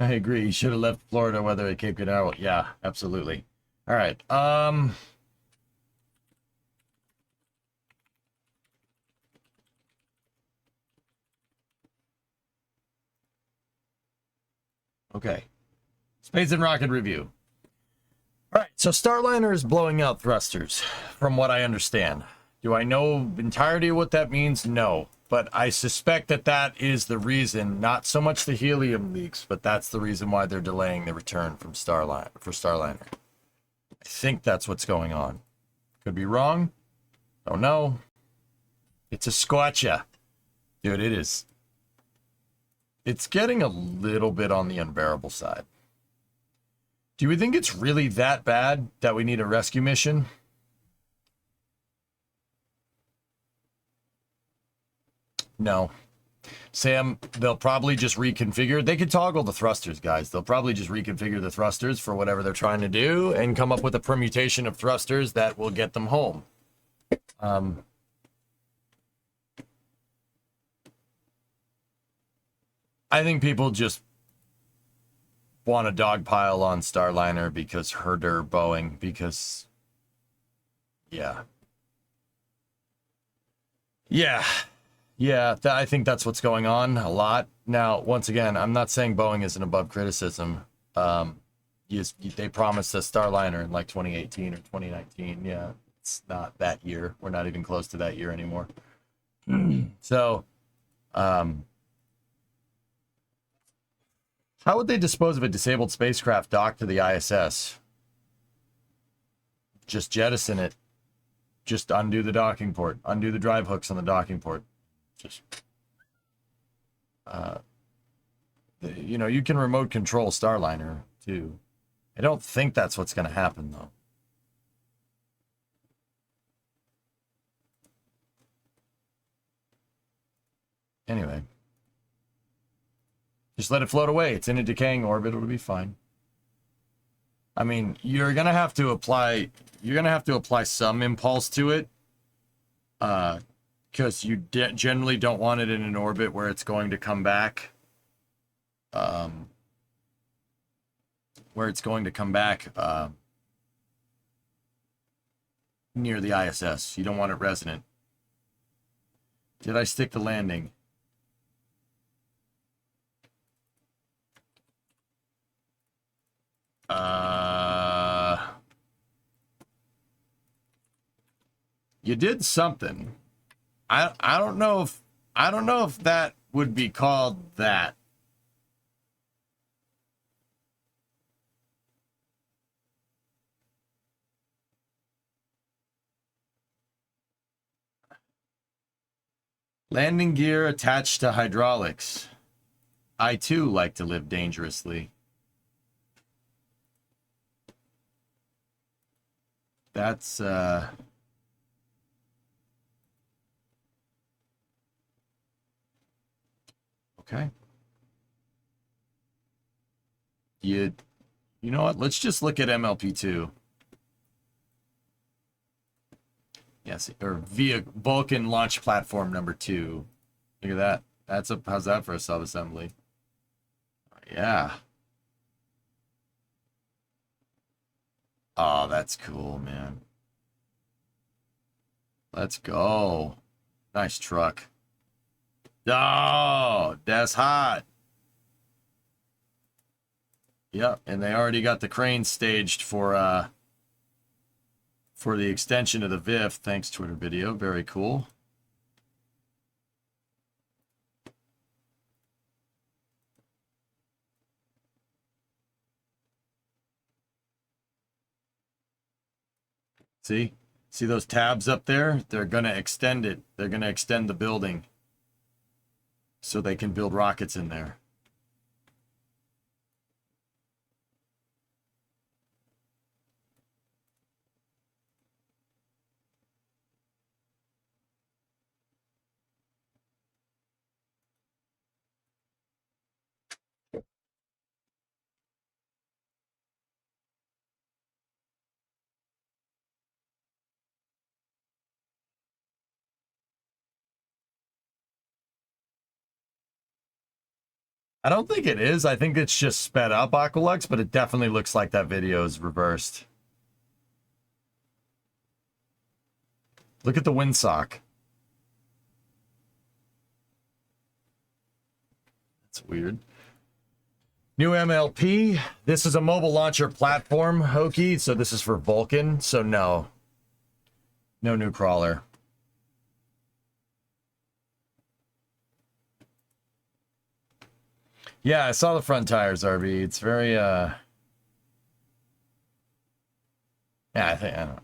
I agree. He should have left Florida, whether at Cape Canaveral. Yeah, absolutely. All right. Okay. Spades and Rocket review. All right. So Starliner is blowing out thrusters, from what I understand. Do I know entirety of what that means? No. But I suspect that that is the reason, not so much the helium leaks, but that's the reason why they're delaying the return from Starliner. I think that's what's going on. Could be wrong. Don't know. It's a squatcha. Dude, it is. It's getting a little bit on the unbearable side. Do we think it's really that bad that we need a rescue mission? No. Sam, they'll probably just reconfigure. They can toggle the thrusters, guys. They'll probably just reconfigure the thrusters for whatever they're trying to do and come up with a permutation of thrusters that will get them home. I think people just want a dogpile on Starliner because herder Boeing, because, yeah. Yeah. Yeah, I think that's what's going on a lot. Now, once again, I'm not saying Boeing isn't above criticism. They promised a Starliner in like 2018 or 2019. Yeah, it's not that year. We're not even close to that year anymore. So, um, how would they dispose of a disabled spacecraft docked to the ISS? Just jettison it. Just undo the docking port. Undo the drive hooks on the docking port. Just, uh, you know, you can remote control Starliner too. I don't think that's what's going to happen though. Anyway, just let it float away. It's in a decaying orbit. It'll be fine. I mean, you're gonna have to apply some impulse to it, because you generally don't want it in an orbit where it's going to come back. Where it's going to come back near the ISS. You don't want it resonant. Did I stick the landing? You did something. I don't know if that would be called that. Landing gear attached to hydraulics. I too like to live dangerously. That's okay. You know what? Let's just look at MLP2. Yes, or via Vulcan launch platform number 2. Look at that. How's that for a subassembly? Yeah. Oh, that's cool, man. Let's go. Nice truck. Oh, that's hot. Yep, and they already got the crane staged for the extension of the VIF. Thanks, Twitter video. Very cool. See? See those tabs up there? They're going to extend it. They're going to extend the building so they can build rockets in there. I don't think it is. I think it's just sped up Aqualux, but it definitely looks like that video is reversed. Look at the windsock. That's weird. New MLP. This is a mobile launcher platform, Hokey. So this is for Vulcan. So no. No new crawler. Yeah, I saw the front tires, RV. It's very, yeah, I don't know.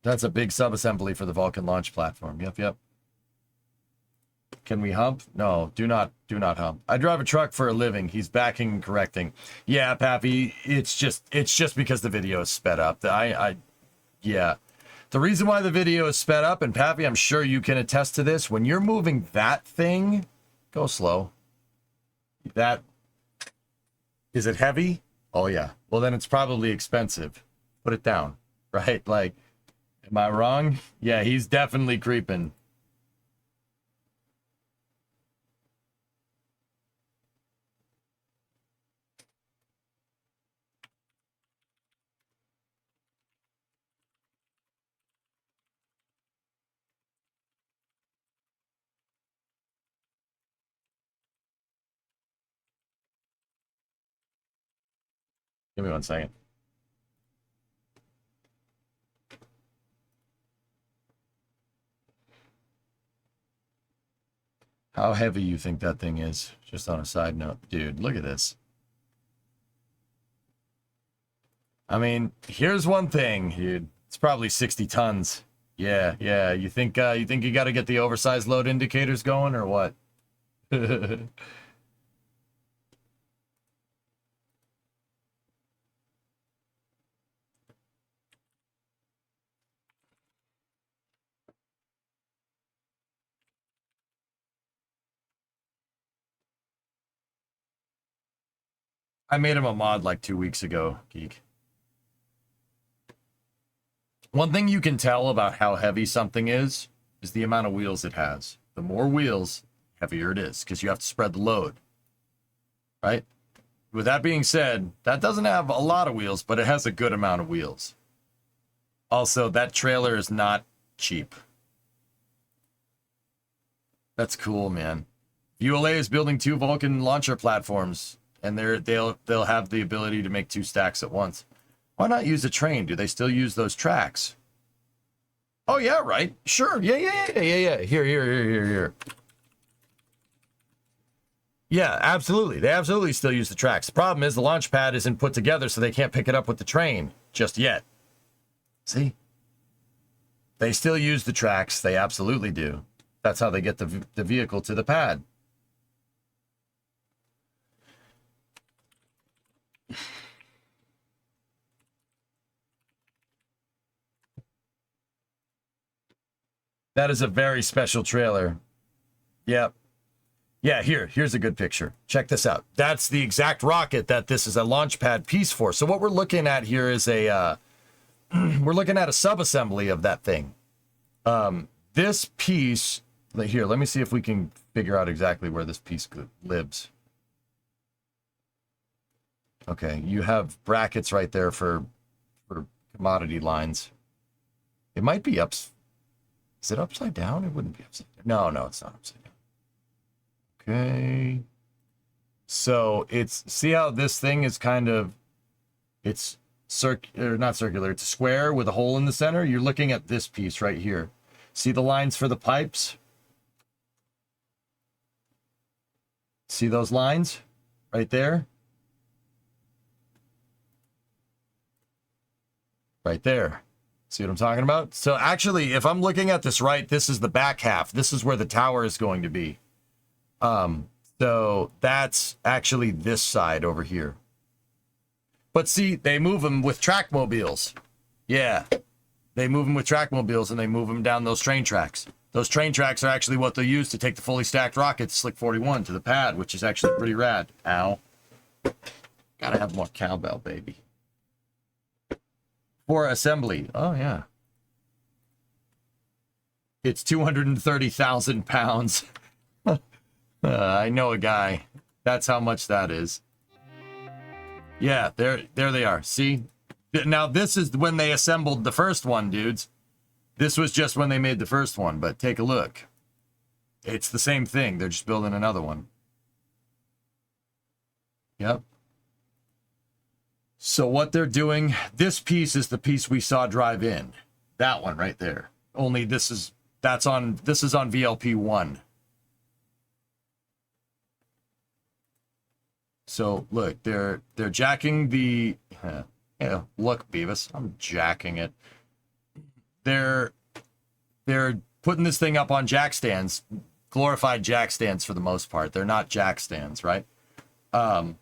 That's a big subassembly for the Vulcan launch platform. Yep, yep. Can we hump? No, do not hump. I drive a truck for a living. He's backing and correcting. Yeah, Pappy, it's just because the video is sped up. Yeah. The reason why the video is sped up, and Pappy, I'm sure you can attest to this, when you're moving that thing, go slow. That, is it heavy? Oh yeah. Well, then it's probably expensive. Put it down, right? Like, am I wrong? Yeah, he's definitely creeping. Give me 1 second. How heavy you think that thing is? Just on a side note. Dude, look at this. I mean, here's one thing, dude. It's probably 60 tons. Yeah, yeah. You think you got to get the oversized load indicators going or what? I made him a mod like 2 weeks ago, Geek. One thing you can tell about how heavy something is the amount of wheels it has. The more wheels, heavier it is, because you have to spread the load. Right? With that being said, that doesn't have a lot of wheels, but it has a good amount of wheels. Also, that trailer is not cheap. That's cool, man. ULA is building 2 Vulcan launcher platforms, and they'll have the ability to make 2 stacks at once. Why not use a train? Do they still use those tracks? Oh yeah, right. Sure. Yeah. Here. Yeah, absolutely. They absolutely still use the tracks. The problem is the launch pad isn't put together, so they can't pick it up with the train just yet. See? They still use the tracks. They absolutely do. That's how they get the vehicle to the pad. That is a very special trailer. Yep. Yeah, here's a good picture. Check this out. That's the exact rocket that this is a launch pad piece for. So what we're looking at here is we're looking at a subassembly of that thing. This piece, here, let me see if we can figure out exactly where this piece lives. Okay, you have brackets right there for commodity lines. It might be up. Is it upside down? It wouldn't be upside down. No, it's not upside down. Okay. So see how this thing is kind of, it's not circular, it's a square with a hole in the center. You're looking at this piece right here. See the lines for the pipes? See those lines right there? Right there. See what I'm talking about? So actually, if I'm looking at this right, this is the back half. This is where the tower is going to be. So that's actually this side over here. But see, they move them with track mobiles. Yeah. They move them with track mobiles and they move them down those train tracks. Those train tracks are actually what they use to take the fully stacked rockets, Slick 41, to the pad, which is actually pretty rad. Ow. Gotta have more cowbell, baby. For assembly. Oh, yeah. It's 230,000 pounds. I know a guy. That's how much that is. Yeah, there they are. See? Now, this is when they assembled the first one, dudes. This was just when they made the first one, but take a look. It's the same thing. They're just building another one. Yep. So what they're doing, this piece is the piece we saw drive in. That one right there. Only this is on VLP 1. So look, they're jacking the yeah, look, Beavis, I'm jacking it. They're putting this thing up on jack stands, glorified jack stands for the most part. They're not jack stands, right? And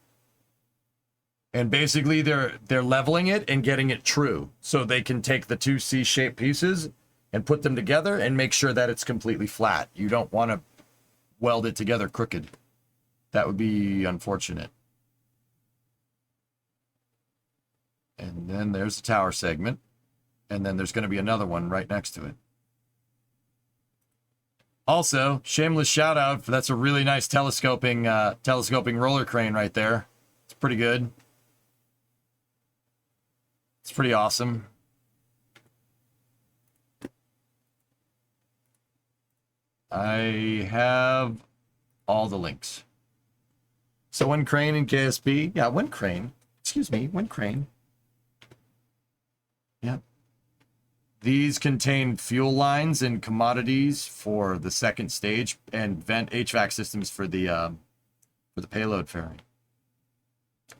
basically they're leveling it and getting it true so they can take the two C-shaped pieces and put them together and make sure that it's completely flat. You don't want to weld it together crooked. That would be unfortunate. And then there's the tower segment. And then there's going to be another one right next to it. Also, shameless shout out, that's a really nice telescoping roller crane right there. It's pretty good. It's pretty awesome. I have all the links. So Wind Crane and KSP. Yeah, Wind Crane. Excuse me, Wind Crane. Yep. These contain fuel lines and commodities for the second stage and vent HVAC systems for the payload ferry.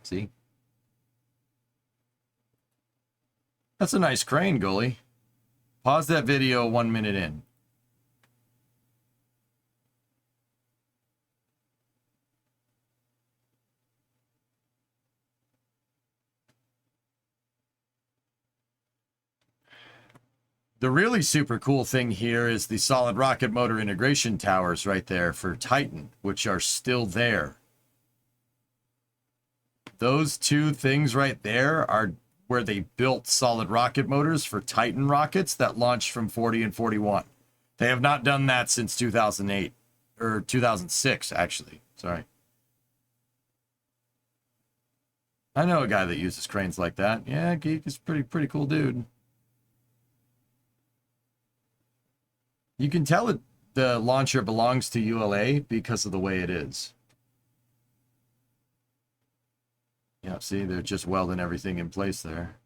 See? That's a nice crane, Goalie. Pause that video 1 minute in. The really super cool thing here is the solid rocket motor integration towers right there for Titan, which are still there. Those two things right there are where they built solid rocket motors for Titan rockets that launched from 40 and 41. They have not done that since 2008, or 2006, actually. Sorry. I know a guy that uses cranes like that. Yeah, Geek is pretty cool dude. You can tell it the launcher belongs to ULA because of the way it is. Yeah, see, they're just welding everything in place there.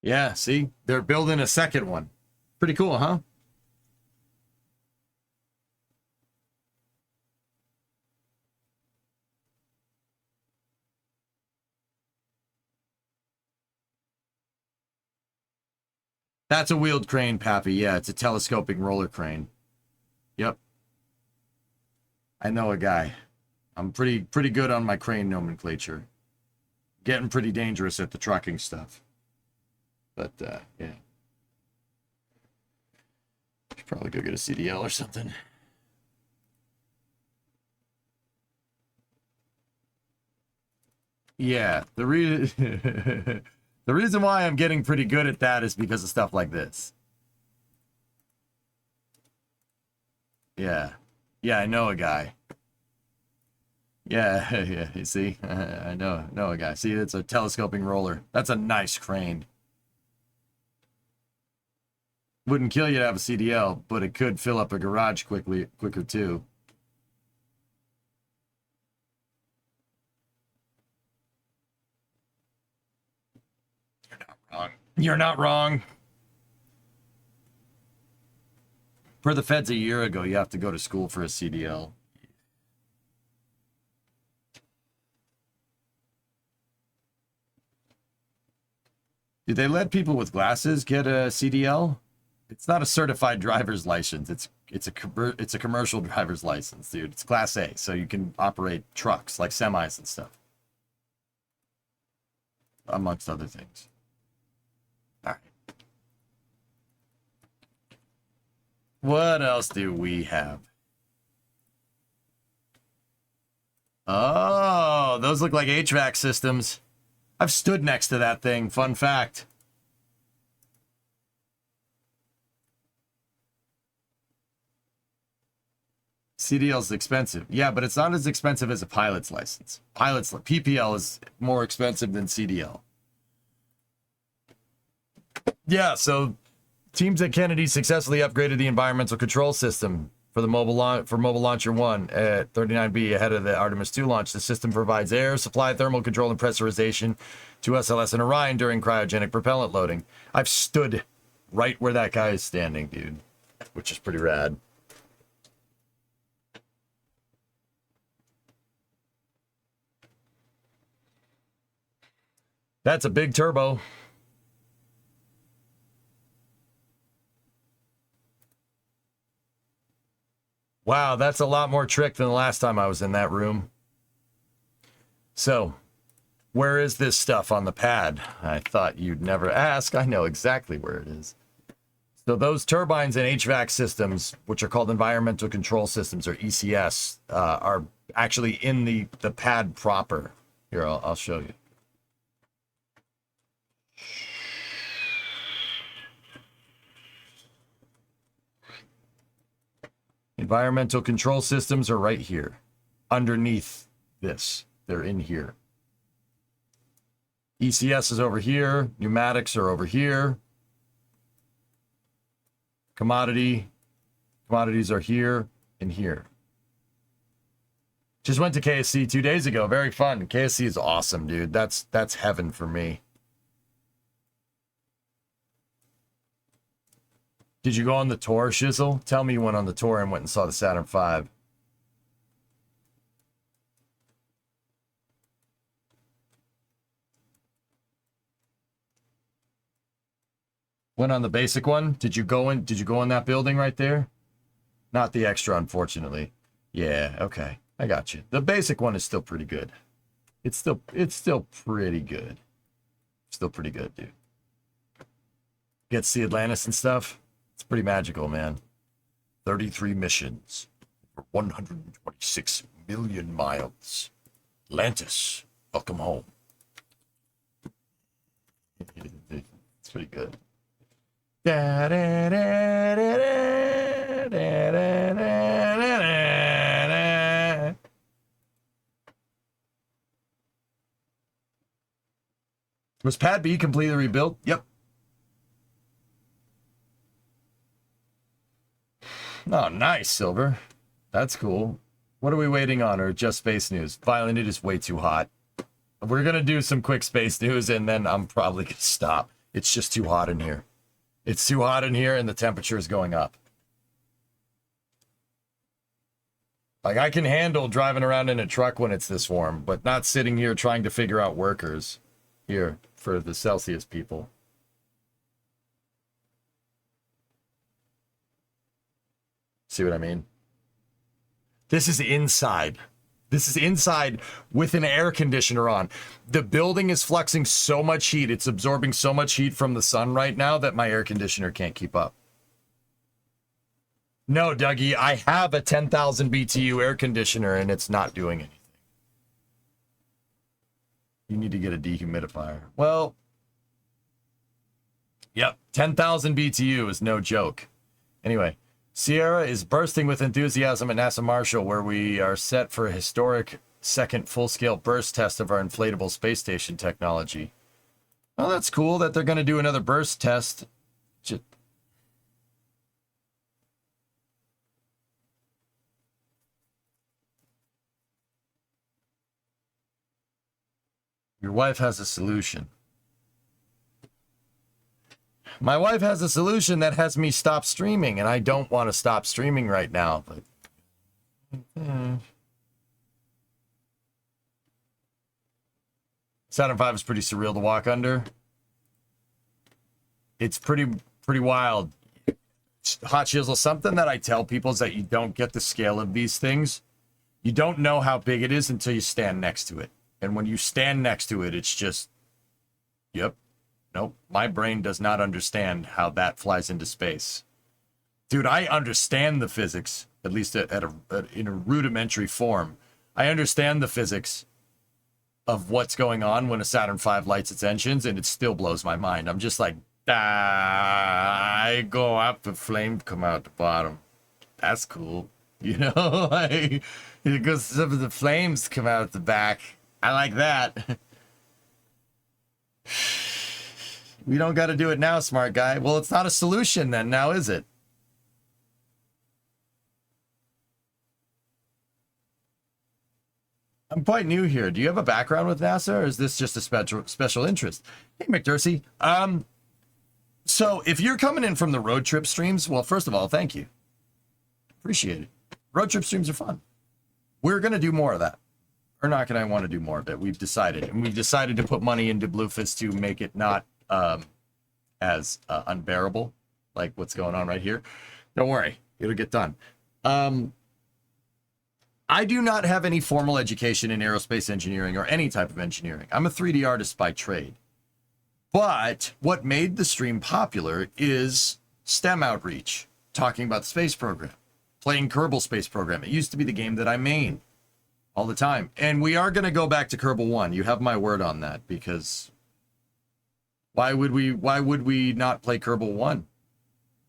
Yeah, see, they're building a second one. Pretty cool, huh? That's a wheeled crane, Pappy. Yeah, it's a telescoping roller crane. Yep. I know a guy. I'm pretty good on my crane nomenclature. Getting pretty dangerous at the trucking stuff. But, yeah. Should probably go get a CDL or something. Yeah, the reason why I'm getting pretty good at that is because of stuff like this. Yeah. Yeah, I know a guy. Yeah, yeah, you see? I know a guy. See, it's a telescoping roller. That's a nice crane. Wouldn't kill you to have a CDL, but it could fill up a garage quicker too. You're not wrong. You're not wrong. For the feds a year ago, you have to go to school for a CDL. Did they let people with glasses get a CDL? It's not a certified driver's license. It's a commercial driver's license, dude. It's Class A, so you can operate trucks like semis and stuff, amongst other things. All right. What else do we have? Oh, those look like HVAC systems. I've stood next to that thing. Fun fact. CDL is expensive. Yeah, but it's not as expensive as a pilot's license. PPL is more expensive than CDL. Yeah, so teams at Kennedy successfully upgraded the environmental control system for the mobile launcher 1 at 39B ahead of the Artemis 2 launch. The system provides air supply, thermal control, and pressurization to SLS and Orion during cryogenic propellant loading. I've stood right where that guy is standing, dude, which is pretty rad. That's a big turbo. Wow, that's a lot more trick than the last time I was in that room. So, where is this stuff on the pad? I thought you'd never ask. I know exactly where it is. So those turbines and HVAC systems, which are called environmental control systems, or ECS, are actually in the pad proper. Here, I'll show you. Environmental control systems are right here. Underneath this. They're in here. ECS is over here. Pneumatics are over here. Commodities are here and here. Just went to KSC 2 days ago. Very fun. KSC is awesome, dude. That's heaven for me. Did you go on the tour, Shizzle? Tell me you went on the tour and went and saw the Saturn V. Went on the basic one? Did you go in that building right there? Not the extra, unfortunately. Yeah, okay. I got you. The basic one is still pretty good. It's still pretty good. Still pretty good, dude. Get to see Atlantis and stuff. It's pretty magical, man. 33 missions for 126 million miles. Atlantis, welcome home. It's pretty good. Was Pad B completely rebuilt? Yep. Oh, nice, Silver. That's cool. What are we waiting on, or just space news? Violent, it is way too hot. We're going to do some quick space news, and then I'm probably going to stop. It's just too hot in here. It's too hot in here, and the temperature is going up. Like, I can handle driving around in a truck when it's this warm, but not sitting here trying to figure out workers here for the Celsius people. See what I mean? This is inside. This is inside with an air conditioner on. The building is fluxing so much heat. It's absorbing so much heat from the sun right now that my air conditioner can't keep up. No, Dougie, I have a 10,000 BTU air conditioner and it's not doing anything. You need to get a dehumidifier. Well, yep, 10,000 BTU is no joke. Anyway. Sierra is bursting with enthusiasm at NASA Marshall, where we are set for a historic second full-scale burst test of our inflatable space station technology. Well, that's cool that they're going to do another burst test. Your wife has a solution. My wife has a solution that has me stop streaming, and I don't want to stop streaming right now. But Saturn V is pretty surreal to walk under. It's pretty wild. Hot Chisel, something that I tell people is that you don't get the scale of these things. You don't know how big it is until you stand next to it. And when you stand next to it, it's just, yep, nope. My brain does not understand how that flies into space. Dude, I understand the physics, at least in a rudimentary form. I understand the physics of what's going on when a Saturn V lights its engines, and it still blows my mind. I'm just like, I go up, the flame come out the bottom. That's cool. You know, like, because some of the flames come out the back. I like that. We don't got to do it now, smart guy. Well, it's not a solution then, now is it? I'm quite new here. Do you have a background with NASA, or is this just a special interest? Hey, McDursey. So if you're coming in from the road trip streams, well, first of all, thank you. Appreciate it. Road trip streams are fun. We're going to do more of that. Ernock and I want to do more of it. We've decided. And we've decided to put money into Bluefist to make it not as unbearable, like what's going on right here. Don't worry. It'll get done. I do not have any formal education in aerospace engineering or any type of engineering. I'm a 3D artist by trade. But what made the stream popular is STEM outreach, talking about the space program, playing Kerbal Space Program. It used to be the game that I main all the time. And we are going to go back to Kerbal 1. You have my word on that, because why would we not play Kerbal 1?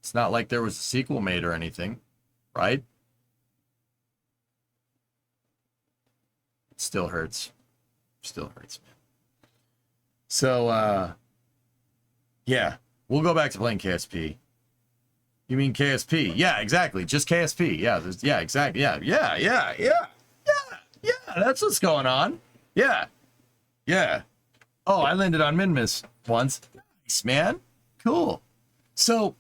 It's not like there was a sequel made or anything, right? It still hurts. Still hurts, man. So, yeah, we'll go back to playing KSP. You mean KSP? Yeah, exactly. Just KSP. Yeah, exactly. Yeah. That's what's going on. Yeah. Oh, I landed on Minmus once. Nice, man. Cool. So,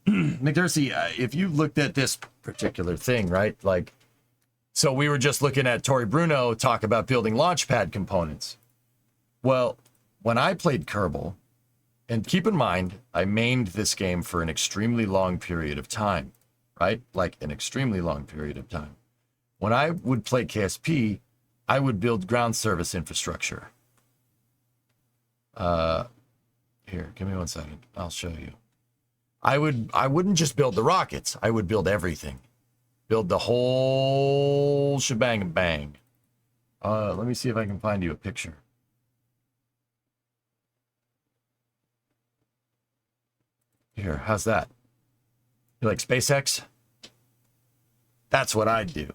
McDursey, if you looked at this particular thing, right? Like, so we were just looking at Tori Bruno talk about building launchpad components. Well, when I played Kerbal, and keep in mind, I mained this game for an extremely long period of time, right? Like an extremely long period of time. When I would play KSP, I would build ground service infrastructure. Here, give me 1 second. I'll show you. I wouldn't just build the rockets. I would build everything. Build the whole shebang and bang. Let me see if I can find you a picture. Here, how's that? You like SpaceX? That's what I'd do.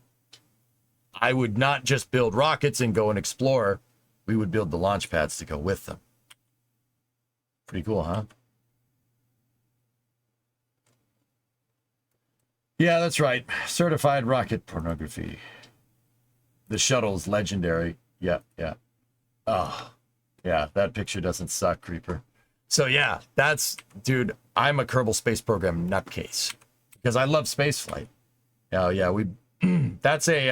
I would not just build rockets and go and explore. We would build the launch pads to go with them. Pretty cool, huh? Yeah, that's right. Certified rocket pornography. The shuttle's legendary. Yeah. Oh, yeah, that picture doesn't suck, Creeper. So yeah, dude, I'm a Kerbal Space Program nutcase because I love spaceflight. Oh yeah, that's a,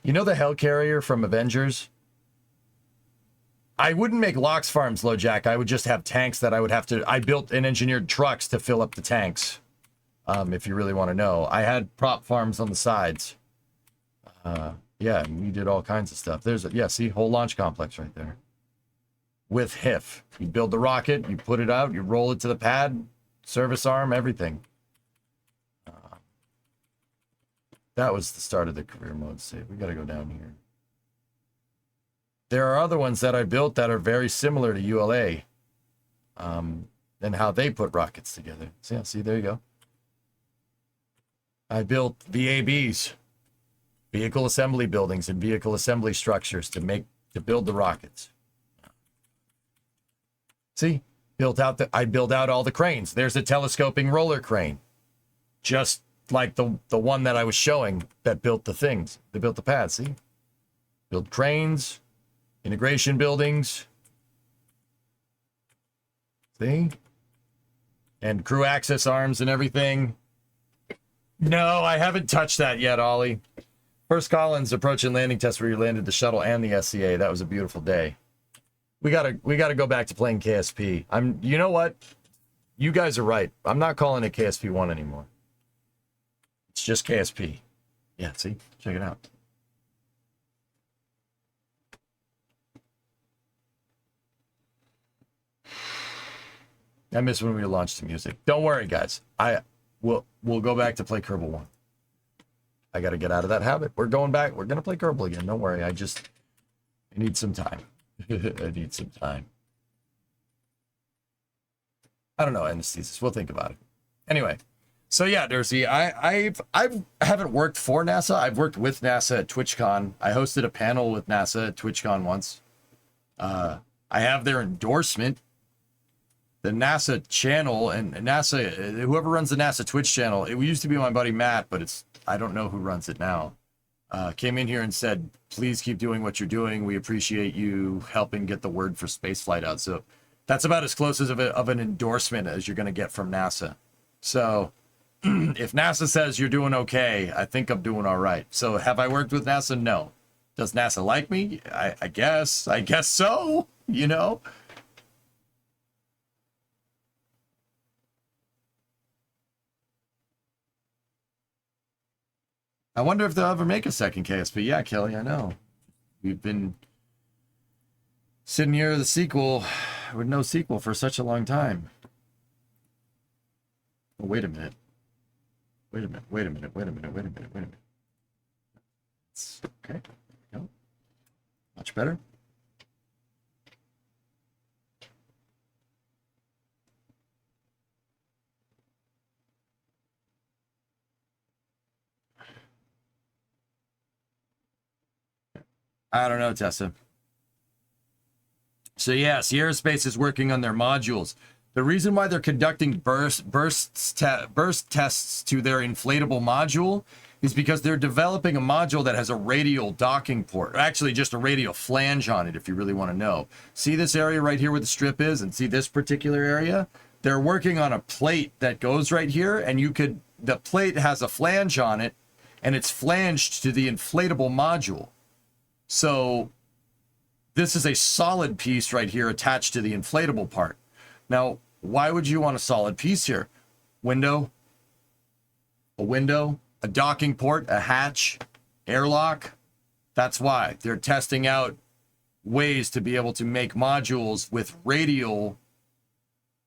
you know the Hellcarrier from Avengers? I wouldn't make Lox farms, LoJack. I would just have tanks that I built and engineered trucks to fill up the tanks. If you really want to know. I had prop farms on the sides. Yeah, we did all kinds of stuff. See, whole launch complex right there. With HIF. You build the rocket, you put it out, you roll it to the pad, service arm, everything. That was the start of the career mode save. We got to go down here. There are other ones that I built that are very similar to ULA. And how they put rockets together. So yeah, see, there you go. I built VABs. Vehicle assembly buildings and vehicle assembly structures to build the rockets. See, I built out all the cranes. There's a telescoping roller crane, just like the one that I was showing that built the things. They built the pads. See, build cranes, integration buildings. See, and crew access arms and everything. No, I haven't touched that yet, Ollie. First Collins approach and landing test where you landed the shuttle and the SCA. That was a beautiful day. We gotta go back to playing KSP. You know what? you guys are right. I'm not calling it KSP1 anymore. It's just KSP. Yeah, see? Check it out. I miss when we launched the music. Don't worry, guys. We'll go back to play Kerbal 1. I got to get out of that habit. We're going back. We're going to play Kerbal again. Don't worry. I need some time. I need some time. I don't know, anesthesis. We'll think about it. Anyway, so yeah, Dursey, I haven't worked for NASA. I've worked with NASA at TwitchCon. I hosted a panel with NASA at TwitchCon once. I have their endorsement. The NASA channel and NASA, whoever runs the NASA Twitch channel, it used to be my buddy Matt, but I don't know who runs it now. Came in here and said, please keep doing what you're doing. We appreciate you helping get the word for spaceflight out. So that's about as close as of an endorsement as you're going to get from NASA. So if NASA says you're doing okay, I think I'm doing all right. So have I worked with NASA? No. Does NASA like me? I guess so, you know? I wonder if they'll ever make a second KSP. Yeah, Kelly, I know. We've been sitting here with a sequel with no sequel for such a long time. Oh, wait a minute. Wait a minute. Wait a minute. Wait a minute. Wait a minute. Wait a minute. It's okay. No. Much better. I don't know, Tessa. So yeah, Sierra Space is working on their modules. The reason why they're conducting burst tests to their inflatable module is because they're developing a module that has a radial docking port. Actually, just a radial flange on it, if you really want to know. See this area right here where the strip is, and see this particular area? They're working on a plate that goes right here, and the plate has a flange on it, and it's flanged to the inflatable module. So this is a solid piece right here attached to the inflatable part. Now, why would you want a solid piece here? A window, a docking port, a hatch, airlock. That's why they're testing out ways to be able to make modules with radial,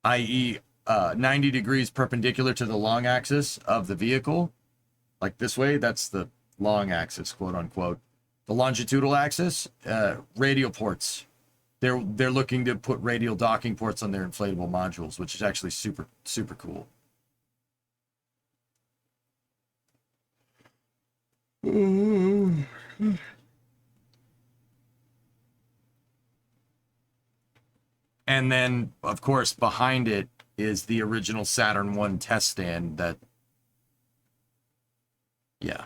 i.e. 90 degrees perpendicular to the long axis of the vehicle. Like this way, that's the long axis, quote unquote. The longitudinal axis, radial ports. They're looking to put radial docking ports on their inflatable modules, which is actually super, super cool. And then, of course, behind it is the original Saturn 1 test stand that, yeah.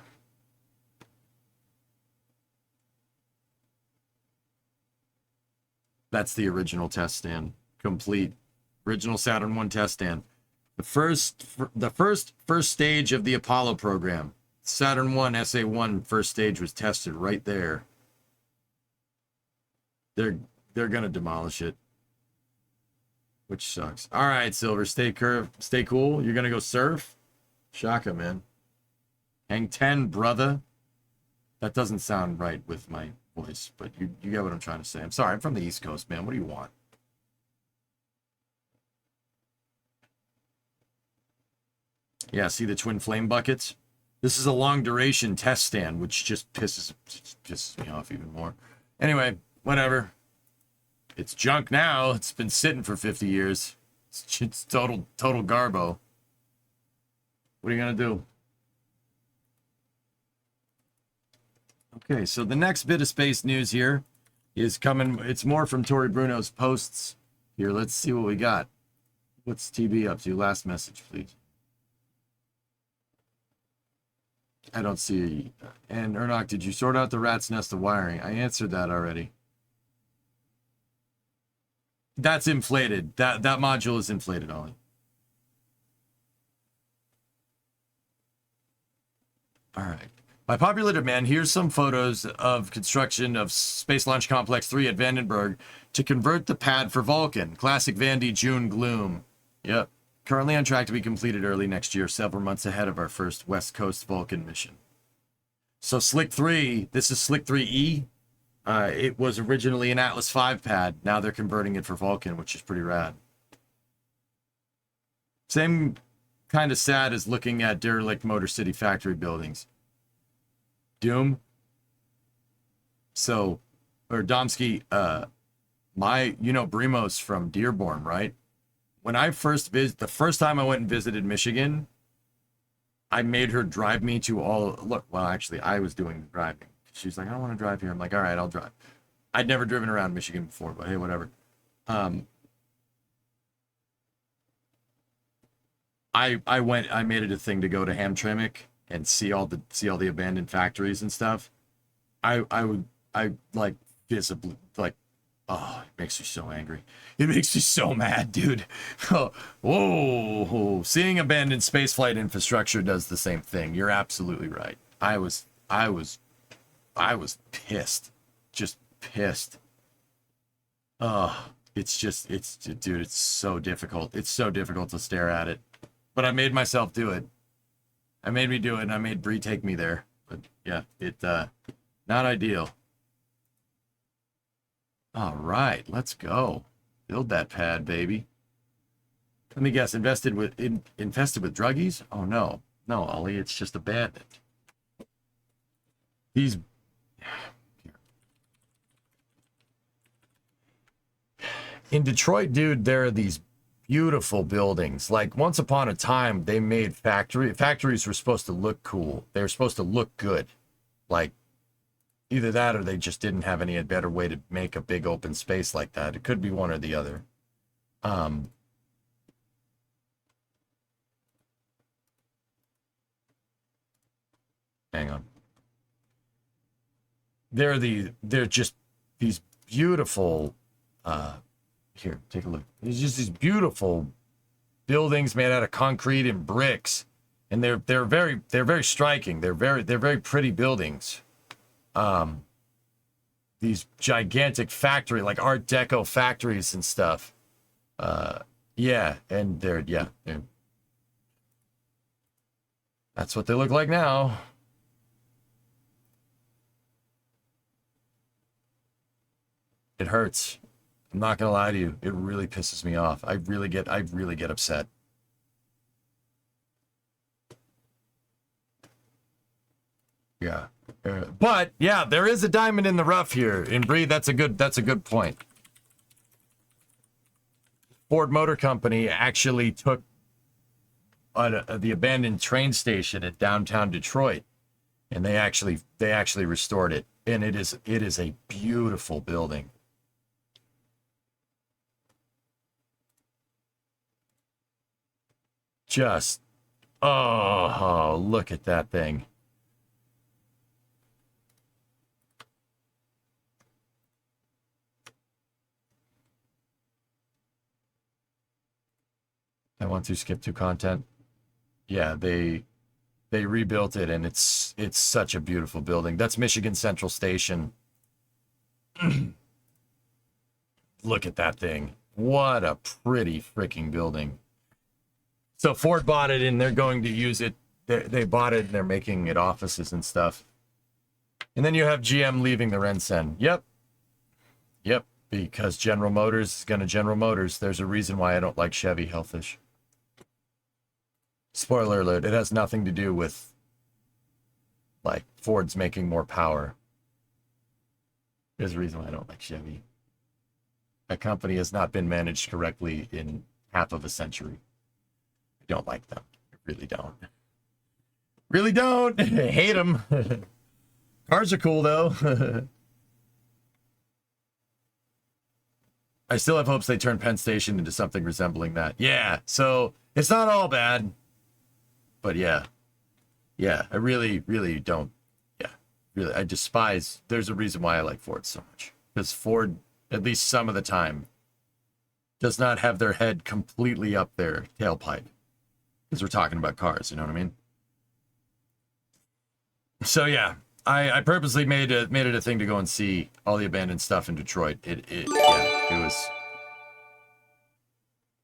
That's the original test stand, complete. Original Saturn 1 test stand. The first stage of the Apollo program. Saturn 1 SA1 first stage was tested right there. They're gonna demolish it, which sucks. All right, Silver, stay cool. You're gonna go surf? Shaka, man. Hang 10, brother. That doesn't sound right with my voice, but you get what I'm trying to say. I'm sorry, I'm from the East Coast, man. What do you want? Yeah, see the twin flame buckets? This is a long duration test stand, which just pisses me off even more. Anyway, whatever. It's junk now. It's been sitting for 50 years. It's total garbo. What are you gonna do? Okay, so the next bit of space news here is coming. It's more from Tori Bruno's posts. Here, let's see what we got. What's TB up to? Last message, please. I don't see. And Ernok, did you sort out the rat's nest of wiring? I answered that already. That's inflated. That module is inflated, Ollie. All right. By popular demand, here's some photos of construction of Space Launch Complex 3 at Vandenberg to convert the pad for Vulcan. Classic Vandy June gloom. Yep. Currently on track to be completed early next year, several months ahead of our first West Coast Vulcan mission. So Slick 3, this is Slick 3E. It was originally an Atlas 5 pad. Now they're converting it for Vulcan, which is pretty rad. Same kind of sad as looking at derelict Motor City factory buildings. Doom. So, or Domsky, you know Brimos from Dearborn, right? When I the first time I went and visited Michigan, I made her drive me to actually, I was doing the driving. She's like, I don't want to drive here. I'm like, all right, I'll drive. I'd never driven around Michigan before, but hey, whatever. I made it a thing to go to Hamtramck and see all the abandoned factories and stuff. I like visibly, like, oh, it makes me so angry. It makes me so mad, dude. Whoa, seeing abandoned spaceflight infrastructure does the same thing. You're absolutely right. I was pissed, just pissed. Dude, it's so difficult. It's so difficult to stare at it. But I made myself do it. I made me do it, and I made Bree take me there. But yeah, not ideal. All right, let's go. Build that pad, baby. Let me guess, infested with druggies? Oh no, Ollie, it's just abandoned. These. In Detroit, dude, there are these beautiful buildings. Like, once upon a time, they made factories were supposed to look cool. They were supposed to look good. Like, either that or they just didn't have any better way to make a big open space like that. It could be one or the other. Hang on. They're just these beautiful, here, take a look. There's just these beautiful buildings made out of concrete and bricks, and they're very striking. They're very pretty buildings. These gigantic factory, like Art Deco factories and stuff. Yeah, and they're that's what they look like now. It hurts. I'm not gonna lie to you. It really pisses me off. I really get upset. Yeah. But yeah, there is a diamond in the rough here. And Bree, that's a good point. Ford Motor Company actually took the abandoned train station at downtown Detroit, and they actually restored it. And it is a beautiful building. Just, oh, look at that thing. I want to skip to content. Yeah, they rebuilt it, and it's such a beautiful building. That's Michigan Central Station. Look at that thing. What a pretty freaking building. So Ford bought it, and they're going to use it. They bought it, and they're making it offices and stuff. And then you have GM leaving the Rensen. Yep, because General Motors is going to General Motors. There's a reason why I don't like Chevy Hellfish. Spoiler alert, it has nothing to do with, like, Ford's making more power. There's a reason why I don't like Chevy. That company has not been managed correctly in half of a century. I don't like them. I really don't. Really don't. I hate them. Cars are cool, though. I still have hopes they turn Penn Station into something resembling that. Yeah, so it's not all bad. But yeah, I really don't. Yeah, really, I despise. There's a reason why I like Ford so much. Because Ford, at least some of the time, does not have their head completely up their tailpipe. Because we're talking about cars, you know what I mean? So yeah, I purposely made it a thing to go and see all the abandoned stuff in Detroit. It was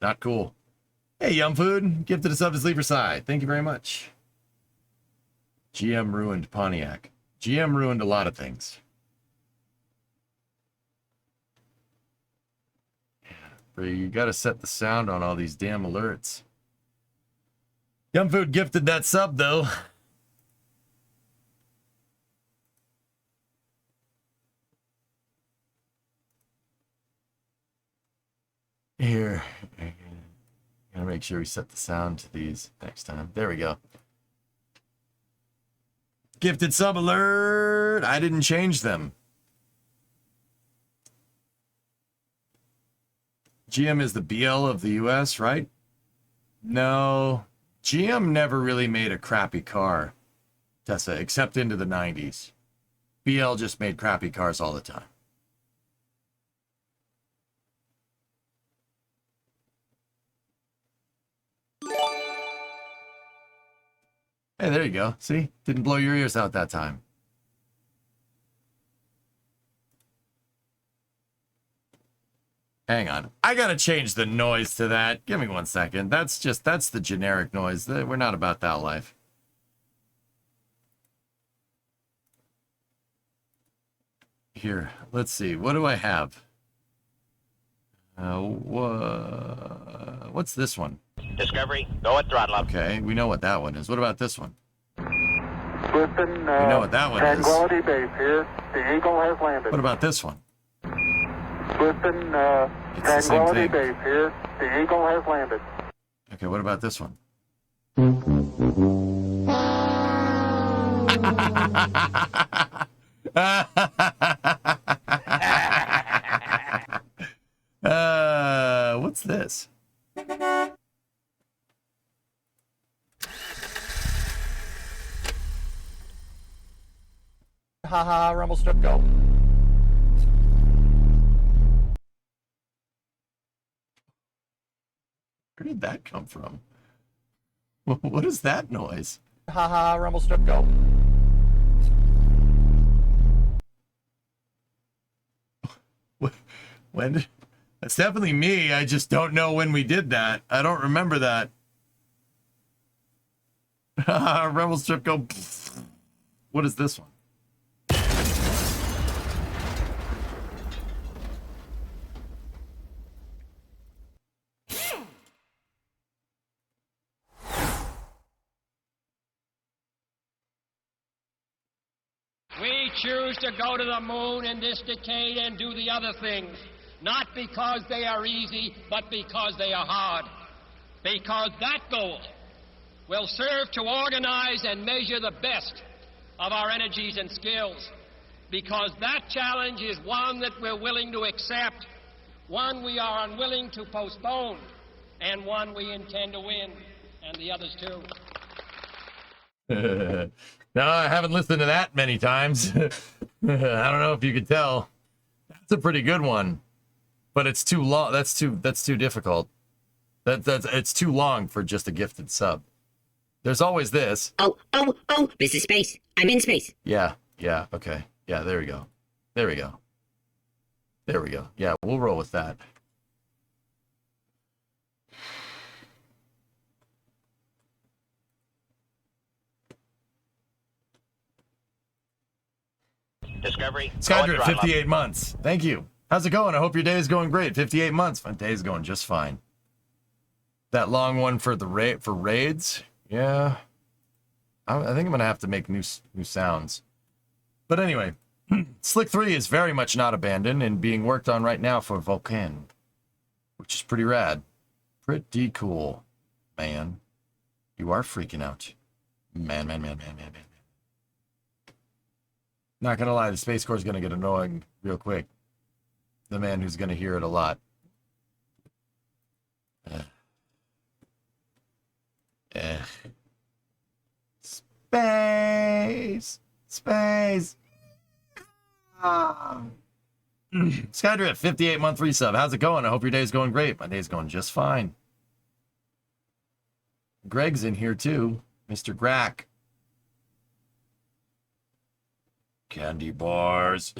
not cool. Hey, Yum Food, gifted a sub to Sleeper Side. Thank you very much. GM ruined Pontiac. GM ruined a lot of things. But you got to set the sound on all these damn alerts. Yum Food gifted that sub, though. Here. Gotta make sure we set the sound to these next time. There we go. Gifted sub alert. I didn't change them. GM is the BL of the US, right? No. GM never really made a crappy car, Tessa, except into the 90s. BL just made crappy cars all the time. Hey, there you go. See? Didn't blow your ears out that time. Hang on. I gotta change the noise to that. Give me 1 second. That's the generic noise. We're not about that life. Here, let's see. What do I have? What's this one? Discovery, go at throttle up. Okay, we know what that one is. What about this one? Listen, We know what that one is. Tranquility Base here. The Eagle has landed. What about this one? Listen, It's the same Tranquility thing. Base here. The Eagle has landed. Okay, what about this one? What's this? Haha, rumble strip, go. Where did that come from? What is that noise? Haha, rumble strip, go. When? That's definitely me. I just don't know when we did that. I don't remember that. Rebel strip go. What is this one? We choose to go to the moon in this decade and do the other things, not because they are easy, but because they are hard. Because that goal will serve to organize and measure the best of our energies and skills. Because that challenge is one that we're willing to accept, one we are unwilling to postpone, and one we intend to win, and the others too. No, I haven't listened to that many times. I don't know if you could tell. That's a pretty good one, but it's too long. That's too difficult. It's too long for just a gifted sub. There's always this. Oh, this is space. I'm in space. Yeah, okay. Yeah, there we go. There we go. Yeah, we'll roll with that. Discovery, go Skydrift, at throttle up. 58 months. Thank you. How's it going? I hope your day is going great. 58 months. My day's going just fine. That long one for the raids? Yeah. I think I'm gonna have to make new sounds. But anyway, Slick 3 is very much not abandoned and being worked on right now for Vulcan, which is pretty rad. Pretty cool, man. You are freaking out. Man. Not gonna lie, the Space Corps is gonna get annoying real quick. The man who's gonna hear it a lot. Space. Skydrift, 58-month resub. How's it going? I hope your day's going great. My day's going just fine. Greg's in here too. Mr. Grack. Candy bars.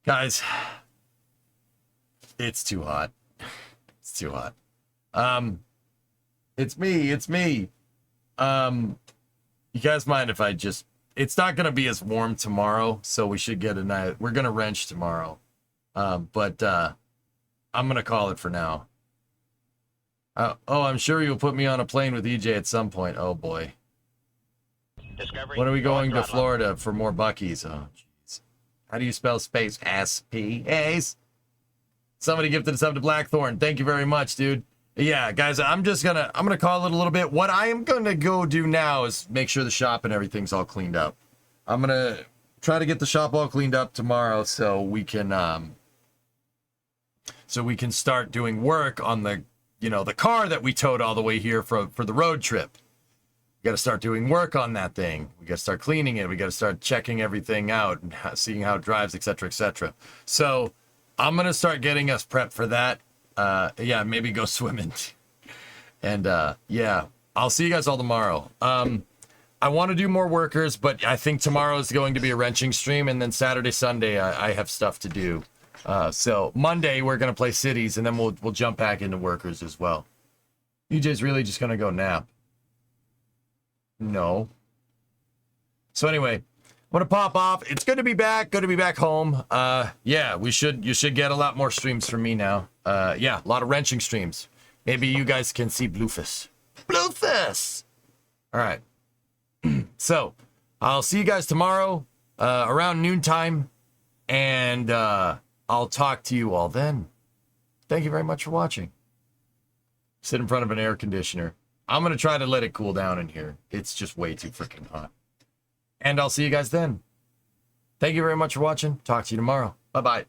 Guys, it's too hot. It's too hot. It's me. You guys mind if I just... It's not going to be as warm tomorrow, so we should get a night. We're going to wrench tomorrow. But I'm going to call it for now. Oh, I'm sure you'll put me on a plane with EJ at some point. Oh, boy. Discovery. When are we going to throttle up. Florida for more Buc-ee's? Oh, jeez. How do you spell space? S-P-A-C. Somebody gifted us up to Blackthorn. Thank you very much, dude. Yeah, guys, I'm gonna call it a little bit. What I am gonna go do now is make sure the shop and everything's all cleaned up. I'm gonna try to get the shop all cleaned up tomorrow so we can start doing work on the the car that we towed all the way here for the road trip. We got to start doing work on that thing. We got to start cleaning it. We got to start checking everything out and seeing how it drives, etc., etc. So I'm gonna start getting us prepped for that. Yeah, maybe go swimming. And yeah, I'll see you guys all tomorrow. I want to do more workers, but I think tomorrow is going to be a wrenching stream, and then Saturday, Sunday, I have stuff to do. So Monday we're gonna play cities, and then we'll jump back into workers as well. EJ's really just gonna go nap. No. So anyway, I'm gonna pop off. It's good to be back. Good to be back home. Yeah, you should get a lot more streams from me now. Yeah, a lot of wrenching streams. Maybe you guys can see Bluefus. Bluefus! All right. So, I'll see you guys tomorrow around noontime, and I'll talk to you all then. Thank you very much for watching. Sit in front of an air conditioner. I'm going to try to let it cool down in here. It's just way too freaking hot. And I'll see you guys then. Thank you very much for watching. Talk to you tomorrow. Bye-bye.